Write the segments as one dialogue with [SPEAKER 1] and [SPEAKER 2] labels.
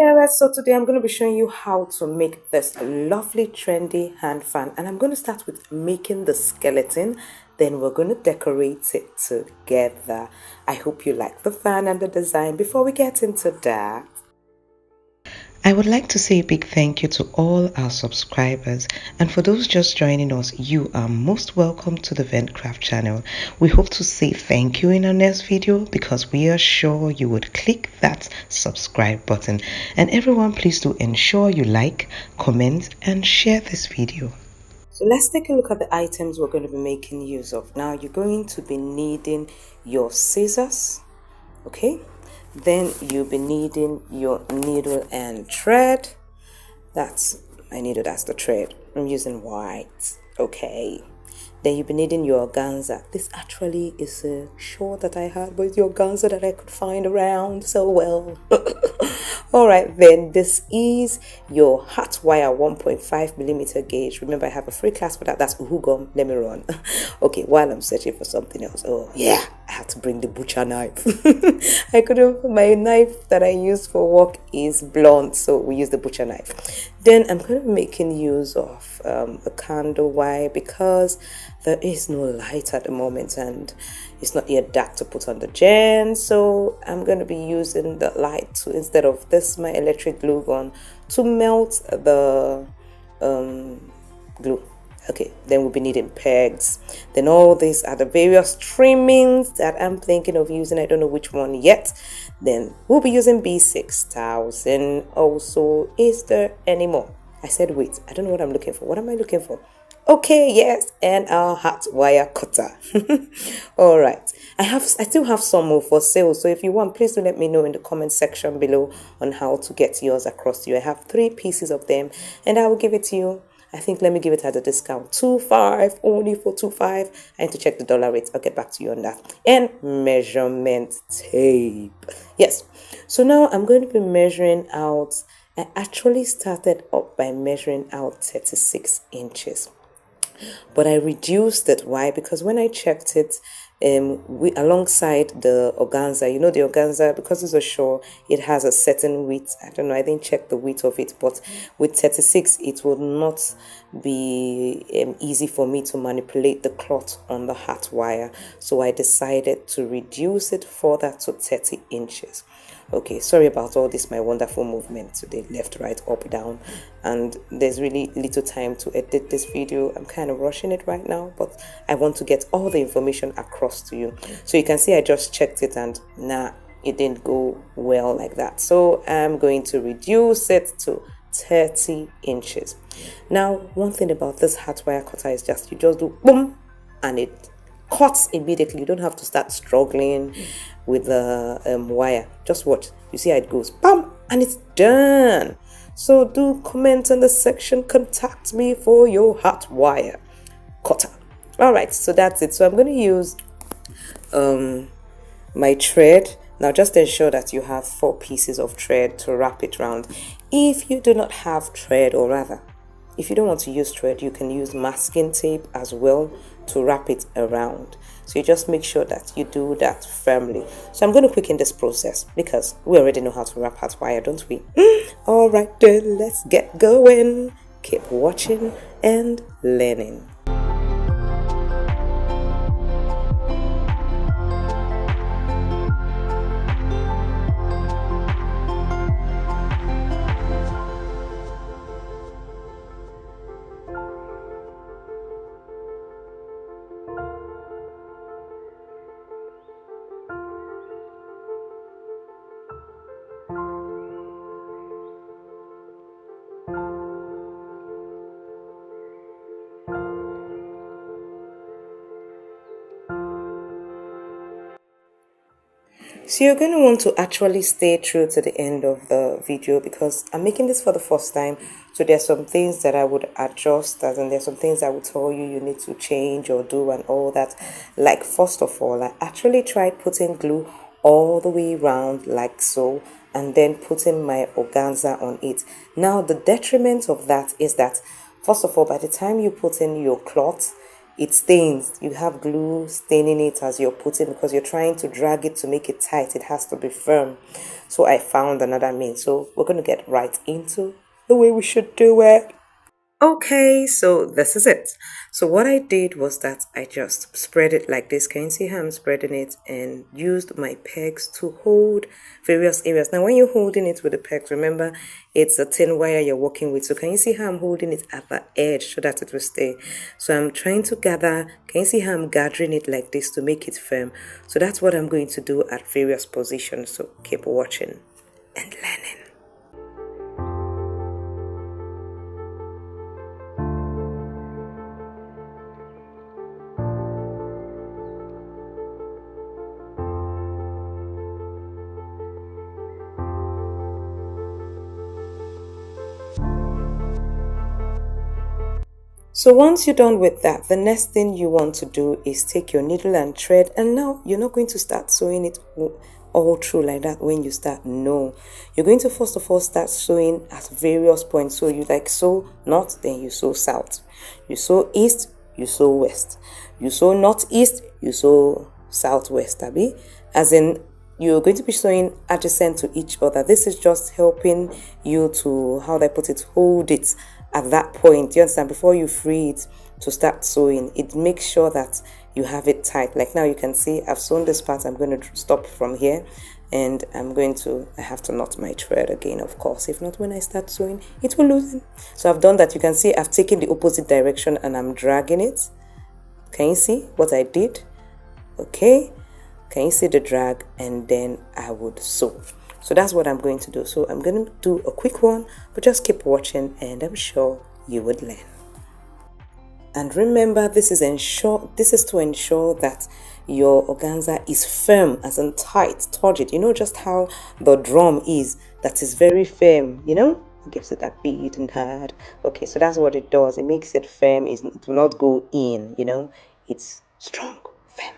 [SPEAKER 1] Alright, so today I'm going to be showing you how to make this lovely trendy hand fan, and I'm going to start with making the skeleton, then we're going to decorate it together. I hope you like the fan and the design. Before we get into that, I would like to say a big thank you to all our subscribers, and for those just joining us, you are most welcome to the Ventcraft channel. We hope to say thank you in our next video because we are sure you would click that subscribe button. And everyone, please do ensure you like, comment and share this video. So let's take a look at the items we're going to be making use of. Now you're going to be needing your scissors, okay? Then you'll be needing your needle and thread. That's my needle, that's the thread. I'm using white, okay. Then you'll be needing your organza. This actually is a shawl that I had, but it's your organza that I could find around so well. Alright, then this is your hot wire 1.5 millimeter gauge. Remember, I have a free class for that. That's Uhugum. Let me run. Okay, while I'm searching for something else. Oh, yeah, I had to bring the butcher knife. I couldn't, my knife that I use for work is blunt, so we use the butcher knife. Then I'm going to be making use of a candle wire because there is no light at the moment and it's not yet dark to put on the gen, so I'm going to be using the light to, instead of this, my electric glue gun, to melt the glue. Okay, then we'll be needing pegs. Then all these are the various trimmings that I'm thinking of using. I don't know which one yet. Then we'll be using B6000. Also, is there any more? I said wait, I don't know what I'm looking for. What am I looking for? Okay, yes, and our hot wire cutter. All right, I still have some more for sale, so if you want, please do let me know in the comment section below on how to get yours across to you. I have 3 pieces of them and I will give it to you. I think, let me give it at a discount, 2.5, only for 2.5. I need to check the dollar rate. I'll get back to you on that. And measurement tape. Yes, so now I'm going to be measuring out. I actually started up by measuring out 36 inches, but I reduced it. Why? Because when I checked it, alongside the organza, you know, the organza, because it's a shawl, it has a certain width. I don't know, I didn't check the width of it, but with 36 it will not be easy for me to manipulate the cloth on the hot wire, so I decided to reduce it further to 30 inches. Okay, sorry about all this, my wonderful movement today, left, right, up, down, and there's really little time to edit this video. I'm kind of rushing it right now, but I want to get all the information across to you. So you can see I just checked it and it didn't go well like that. So I'm going to reduce it to 30 inches. Now, one thing about this hot wire cutter is just, you just do boom and it cuts immediately. You don't have to start struggling with the wire. Just watch, you see how it goes, bam, and it's done. So do comment in the section, contact me for your hot wire cutter. All right, so that's it. So I'm going to use my thread. Now just ensure that you have 4 pieces of thread to wrap it around. If you do not have thread, or rather, if you don't want to use thread, you can use masking tape as well to wrap it around. So you just make sure that you do that firmly. So I'm going to quicken this process because we already know how to wrap hot wire, don't we? All right, then let's get going. Keep watching and learning. So you're going to want to actually stay true to the end of the video because I'm making this for the first time. So there's some things that I would adjust, and there's some things I would tell you need to change or do and all that. Like, first of all, I actually tried putting glue all the way around like so, and then putting my organza on it. Now the detriment of that is that, first of all, by the time you put in your cloth, it stains. You have glue staining it as you're putting, because you're trying to drag it to make it tight. It has to be firm. So I found another means. So we're going to get right into the way we should do it. Okay, so this is it. So what I did was that I just spread it like this. Can you see how I'm spreading it? And used my pegs to hold various areas. Now, when you're holding it with the pegs, remember it's a thin wire you're working with. So can you see how I'm holding it at the edge so that it will stay? So I'm trying to gather. Can you see how I'm gathering it like this to make it firm? So that's what I'm going to do at various positions. So keep watching and learning. So once you're done with that, the next thing you want to do is take your needle and thread. And now you're not going to start sewing it all through like that when you start. No, you're going to first of all start sewing at various points. So you like sew north, then you sew south. You sew east, you sew west. You sew northeast, you sew southwest, Abby. As in, you're going to be sewing adjacent to each other. This is just helping you to, how do I put it, hold it at that point. You understand? Before you free it to start sewing, it makes sure that you have it tight. Like now you can see I've sewn this part. I'm going to stop from here, and I have to knot my thread again, of course. If not, when I start sewing, it will loosen. So I've done that. You can see I've taken the opposite direction and I'm dragging it. Can you see what I did? Okay, can you see the drag? And then I would sew. So that's what I'm going to do. So I'm going to do a quick one, but just keep watching and I'm sure you would learn. And remember, this is to ensure that your organza is firm, as in tight, turgid. You know just how the drum is, that is very firm, you know? It gives it that beat and hard. Okay, so that's what it does. It makes it firm, it will not go in, you know? It's strong, firm.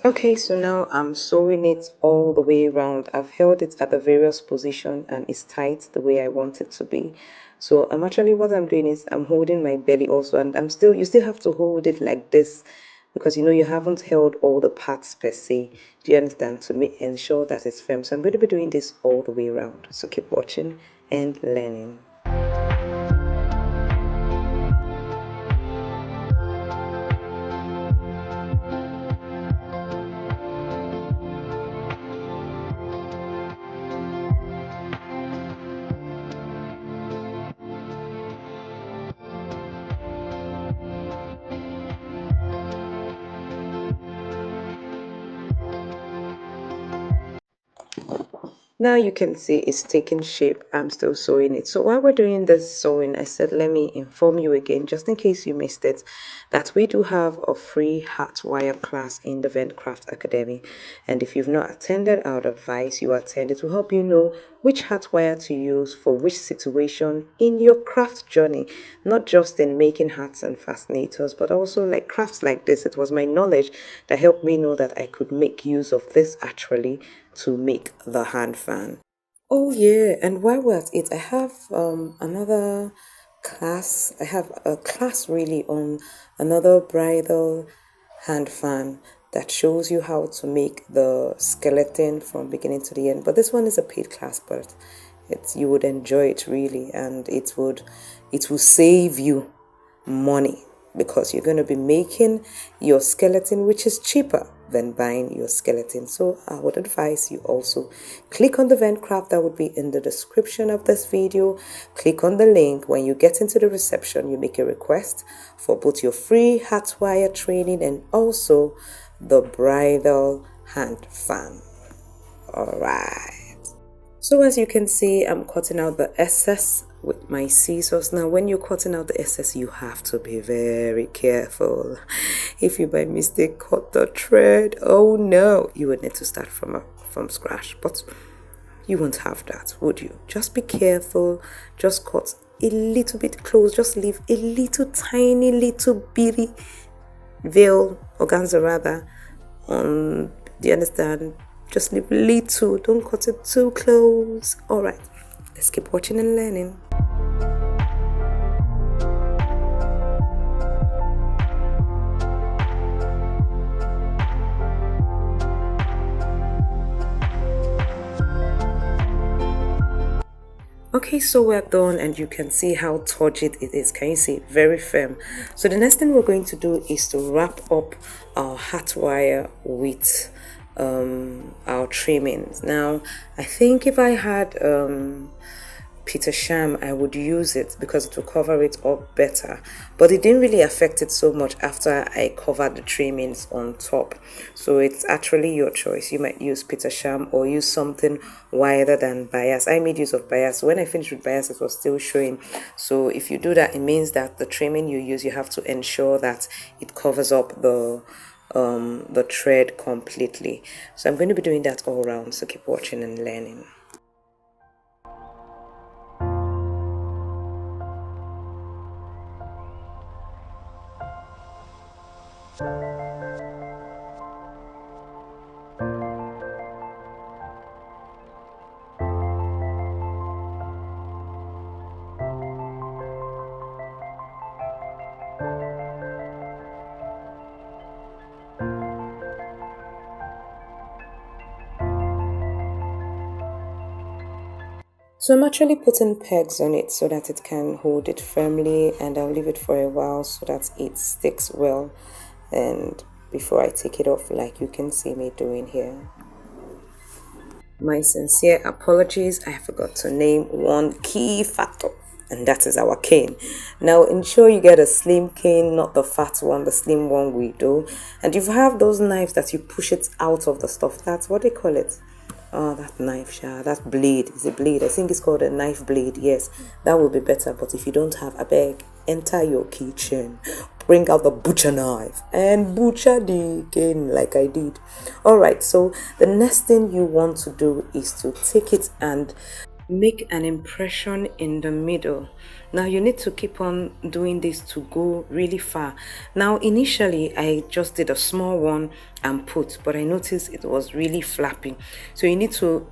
[SPEAKER 1] Okay, so now I'm sewing it all the way around. I've held it at the various position and it's tight the way I want it to be. So I'm actually, what I'm doing is I'm holding my belly also, and you still have to hold it like this, because you know you haven't held all the parts per se. Do you understand? To ensure that it's firm. So I'm going to be doing this all the way around. So keep watching and learning. Now you can see it's taking shape. I'm still sewing it. So while we're doing this sewing, I said, let me inform you again, just in case you missed it, that we do have a free heart wire class in the Ventcraft Academy. And if you've not attended, I would advise you attend. It will help you know which heart wire to use for which situation in your craft journey, not just in making hats and fascinators, but also like crafts like this. It was my knowledge that helped me know that I could make use of this actually to make the hand fan. Oh yeah, and while we're at it, I have another class. I have a class really on another bridal hand fan that shows you how to make the skeleton from beginning to the end. But this one is a paid class, but you would enjoy it really, and it will save you money because you're going to be making your skeleton, which is cheaper than buying your skeleton. So I would advise you also click on the event craft that would be in the description of this video. Click on the link. When you get into the reception, you make a request for both your free hat wire training and also the bridal hand fan. All right. So as you can see, I'm cutting out the excess with my scissors. Now, when you're cutting out the excess, you have to be very careful. If you by mistake cut the thread, oh no, you would need to start from scratch. But you won't have that, would you? Just be careful. Just cut a little bit close. Just leave a little tiny little bitty veil, organza rather, on. Do you understand? Just leave little, don't cut it too close. All right, let's keep watching and learning. Okay, so we're done and you can see how turgid it is. Can you see? Very firm. So the next thing we're going to do is to wrap up our hat wire with our trimmings. Now I think if I had Peter Sham, I would use it because it will cover it up better, but it didn't really affect it so much after I covered the trimmings on top. So it's actually your choice. You might use Peter Sham or use something wider than bias. I made use of bias. When I finished with bias, it was still showing. So if you do that, it means that the trimming you use, you have to ensure that it covers up the thread completely. So I'm going to be doing that all around, so keep watching and learning. So I'm actually putting pegs on it so that it can hold it firmly, and I'll leave it for a while so that it sticks well, and before I take it off, like you can see me doing here. My sincere apologies, I forgot to name one key factor, and that is our cane. Now ensure you get a slim cane, not the fat one, the slim one we do. And if you have those knives that you push it out of the stuff, that's what they call it. Oh, that knife, that blade. Is a blade? I think it's called a knife blade. Yes, that will be better. But if you don't have a bag, enter your kitchen, bring out the butcher knife and butcher the cane like I did. All right, so the next thing you want to do is to take it and make an impression in the middle. Now you need to keep on doing this to go really far. Now initially I just did a small one and put, but I noticed it was really flapping, so you need to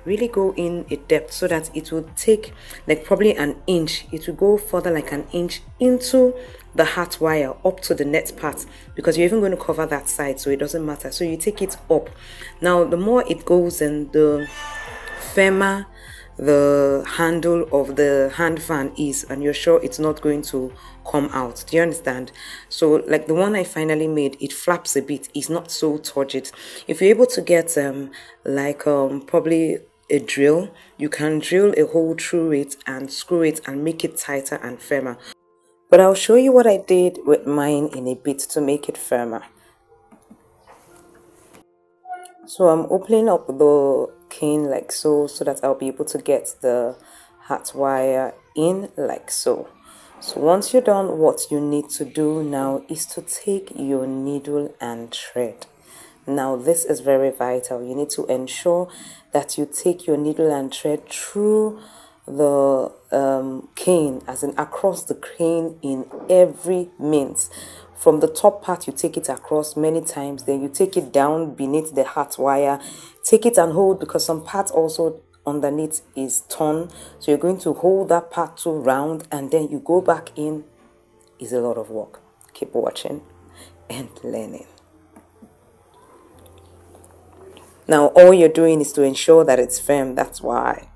[SPEAKER 1] really go in a depth so that it will take like probably an inch. It will go further like an inch into the hat wire up to the net part, because you're even going to cover that side, so it doesn't matter. So you take it up. Now the more it goes in, the firmer the handle of the hand fan is, and you're sure it's not going to come out. Do you understand? So like the one I finally made, it flaps a bit, it's not so turgid. If you're able to get probably a drill, you can drill a hole through it and screw it and make it tighter and firmer. But I'll show you what I did with mine in a bit to make it firmer. So I'm opening up the cane like so that I'll be able to get the hat wire in like so. So once you're done, what you need to do now is to take your needle and thread. Now this is very vital. You need to ensure that you take your needle and thread through the cane, as in across the cane in every means. From the top part, you take it across many times, then you take it down beneath the hat wire. Take it and hold, because some parts also underneath is torn. So you're going to hold that part two round and then you go back in. Is a lot of work. Keep watching and learning. Now all you're doing is to ensure that it's firm, that's why.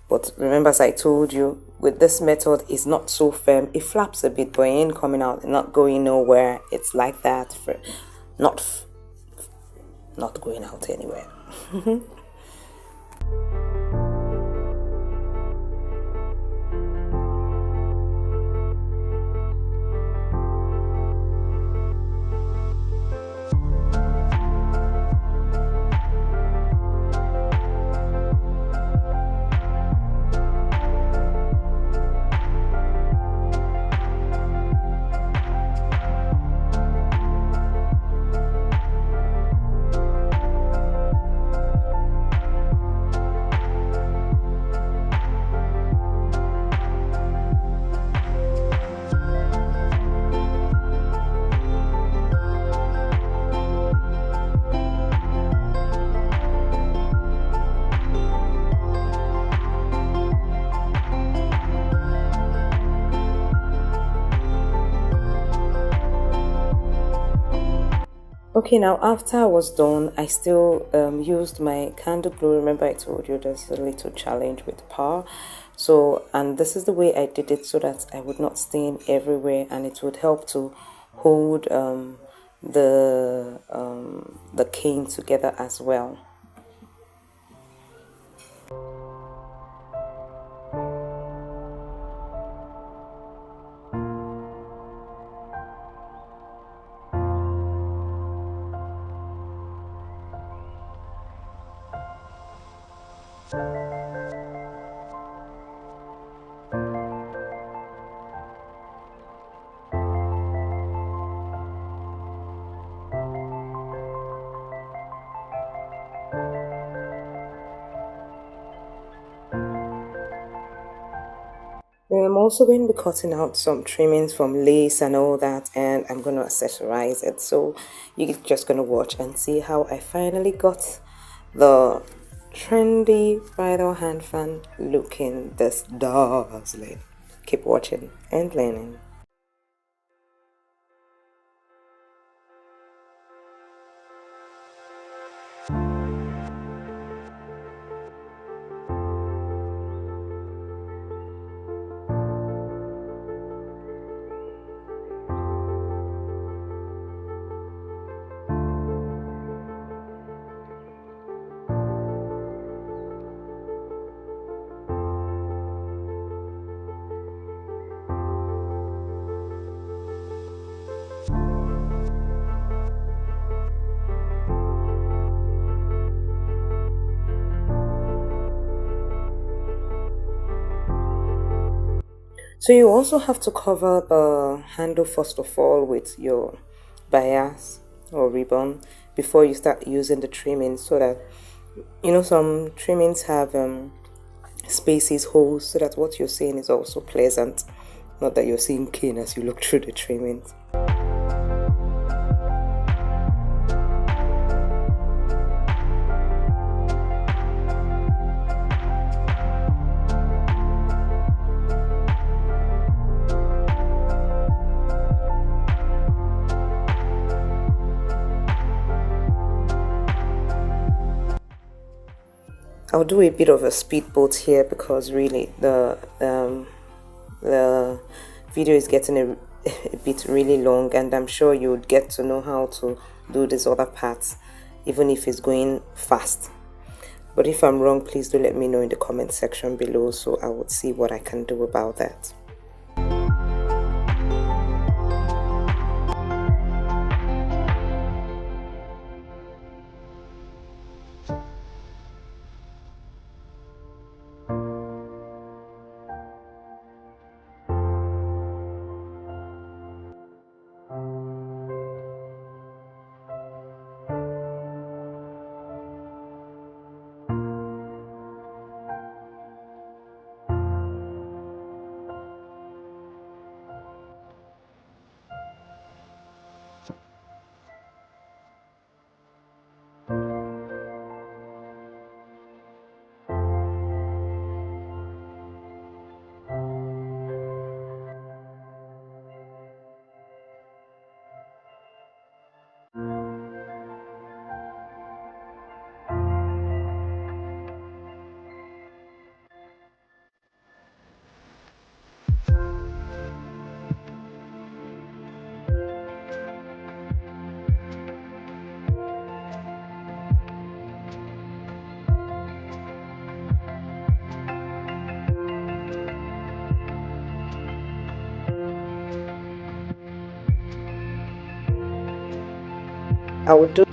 [SPEAKER 1] But remember, as I told you, with this method, it's not so firm. It flaps a bit, but it ain't coming out, not going nowhere. It's like that, for not going out anywhere. Okay, now after I was done, I still used my candle glue. Remember I told you there's a little challenge with power. So, and this is the way I did it so that I would not stain everywhere and it would help to hold the cane together as well. I'm also going to be cutting out some trimmings from lace and all that, and I'm going to accessorize it. So you're just going to watch and see how I finally got the trendy bridal hand fan looking this dazzling. Keep watching and learning. So you also have to cover the handle first of all with your bias or ribbon before you start using the trimming, so that some trimmings have spaces, holes, so that what you're seeing is also pleasant, not that you're seeing cane as you look through the trimmings. I'll do a bit of a speedboat here because really the video is getting a bit really long, and I'm sure you would get to know how to do these other parts even if it's going fast. But if I'm wrong, please do let me know in the comment section below so I would see what I can do about that. I will do.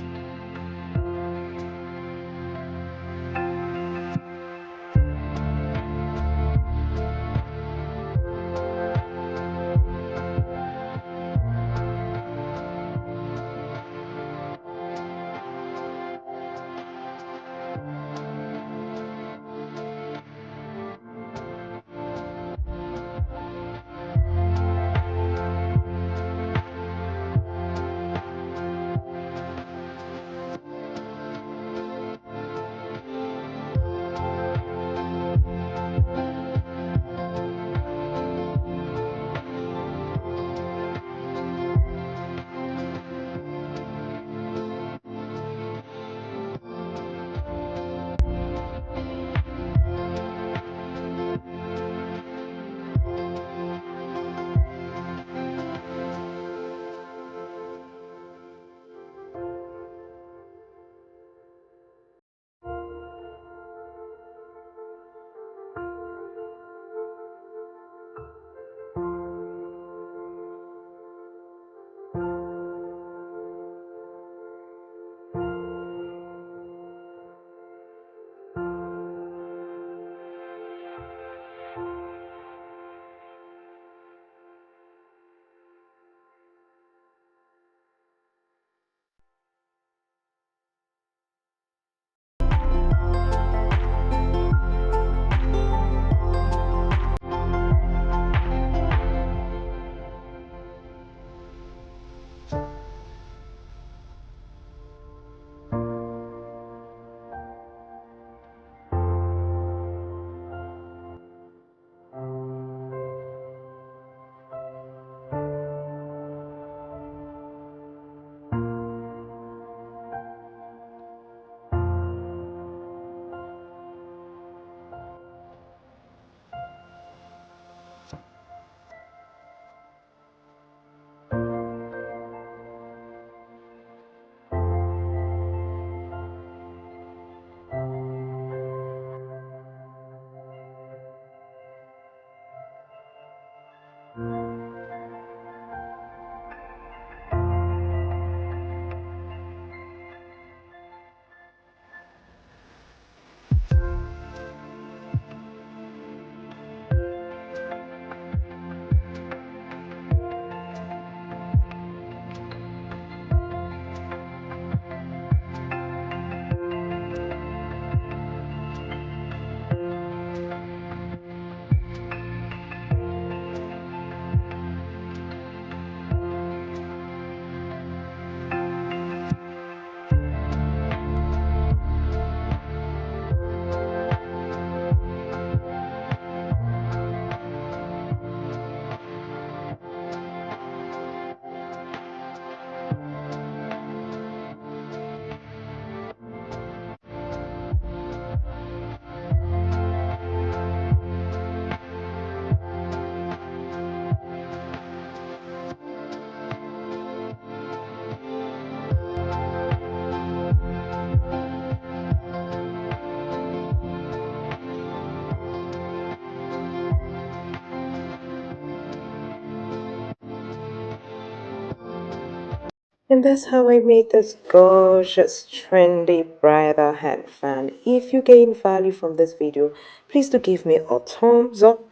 [SPEAKER 1] And that's how I made this gorgeous, trendy bridal hand fan. If you gain value from this video, please do give me a thumbs up.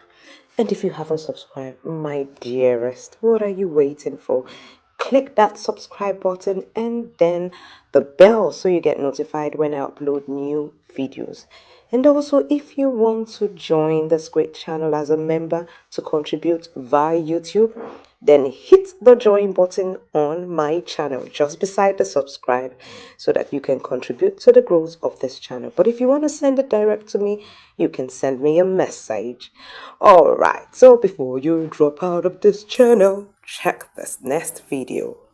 [SPEAKER 1] And if you haven't subscribed, my dearest, what are you waiting for? Click that subscribe button and then the bell so you get notified when I upload new videos. And also, if you want to join this great channel as a member to contribute via YouTube, then hit the join button on my channel just beside the subscribe so that you can contribute to the growth of this channel. But if you want to send it direct to me, you can send me a message. All right, so before you drop out of this channel, check this next video.